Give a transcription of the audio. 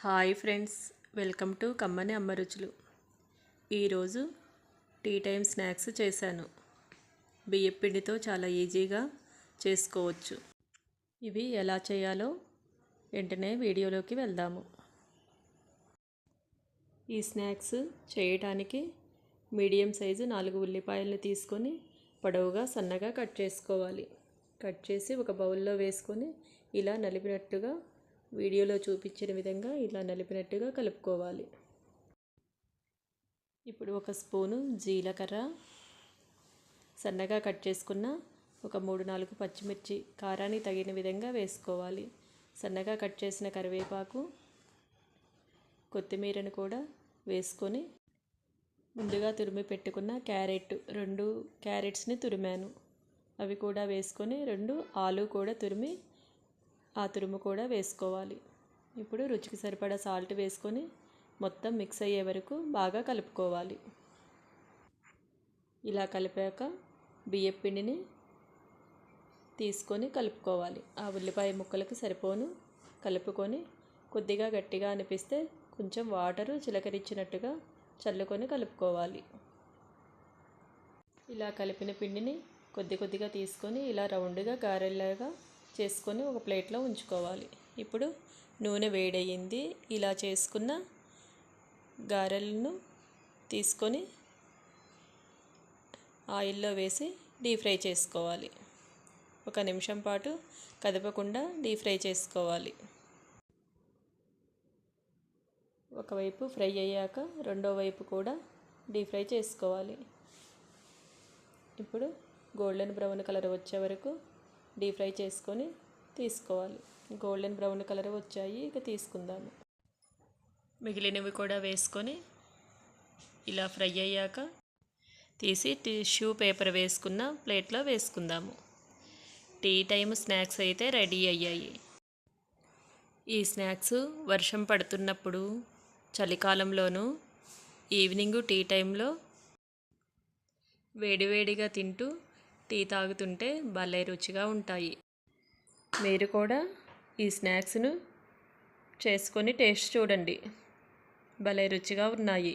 Hi friends, welcome to కమ్మని అమ్మ రుచులు. ఈరోజు టీ టైం స్నాక్స్ చేశాను. బియ్యపు పిండితో చాలా ఈజీగా చేసుకోవచ్చు. ఇవి ఎలా చేయాలో వెంటనే వీడియోలోకి వెళ్దాము. ఈ స్నాక్స్ చేయడానికి మీడియం సైజు 4 ఉల్లిపాయలను తీసుకొని పొడవుగా సన్నగా కట్ చేసుకోవాలి. కట్ చేసి ఒక బౌల్లో వేసుకొని ఇలా నలిపినట్టుగా వీడియోలో చూపించిన విధంగా ఇలా నలిపినట్టుగా కలుపుకోవాలి. ఇప్పుడు ఒక స్పూను జీలకర్ర, సన్నగా కట్ చేసుకున్న ఒక 3-4 పచ్చిమిర్చి కారానికి తగిన విధంగా వేసుకోవాలి. సన్నగా కట్ చేసిన కరివేపాకు, కొత్తిమీరను కూడా వేసుకొని ముందుగా తురిమి పెట్టుకున్న 2 క్యారెట్స్ని తురిమాను, అవి కూడా వేసుకొని 2 ఆలు కూడా తురిమి ఆ తురుము కూడా వేసుకోవాలి. ఇప్పుడు రుచికి సరిపడా సాల్ట్ వేసుకొని మొత్తం మిక్స్ అయ్యే వరకు బాగా కలుపుకోవాలి. ఇలా కలిపాక బియ్యపు పిండిని తీసుకొని కలుపుకోవాలి. ఆ ఉల్లిపాయ ముక్కలకు సరిపోను కలుపుకొని కొద్దిగా గట్టిగా అనిపిస్తే కొంచెం వాటరు చిలకరించినట్టుగా చల్లుకొని కలుపుకోవాలి. ఇలా కలిపిన పిండిని కొద్దిగా తీసుకొని ఇలా రౌండ్గా గారెల్లాగా చేసుకొని ఒక ప్లేట్లో ఉంచుకోవాలి. ఇప్పుడు నూనె వేడయ్యింది. ఇలా చేసుకున్న గారెలను తీసుకొని ఆయిల్లో వేసి డీప్ ఫ్రై చేసుకోవాలి. 1 నిమిషం పాటు కదపకుండా డీప్ ఫ్రై చేసుకోవాలి. ఒకవైపు ఫ్రై అయ్యాక రెండో వైపు కూడా డీప్ ఫ్రై చేసుకోవాలి. ఇప్పుడు గోల్డెన్ బ్రౌన్ కలర్ వచ్చే వరకు డీప్ ఫ్రై చేసుకొని తీసుకోవాలి. గోల్డెన్ బ్రౌన్ కలర్ వచ్చాయి, ఇక తీసుకుందాము. మిగిలినవి కూడా వేసుకొని ఇలా ఫ్రై అయ్యాక తీసి టిష్యూ పేపర్ వేసుకున్న ప్లేట్లో వేసుకుందాము. టీ టైం స్నాక్స్ అయితే రెడీ అయ్యాయి. ఈ స్నాక్స్ వర్షం పడుతున్నప్పుడు, చలికాలంలోనూ ఈవినింగ్ టీ టైంలో వేడివేడిగా తింటూ టీ తాగుతుంటే భలే రుచిగా ఉంటాయి. మీరు కూడా ఈ స్నాక్స్ను చేసుకొని టేస్ట్ చూడండి, భలే రుచిగా ఉన్నాయి.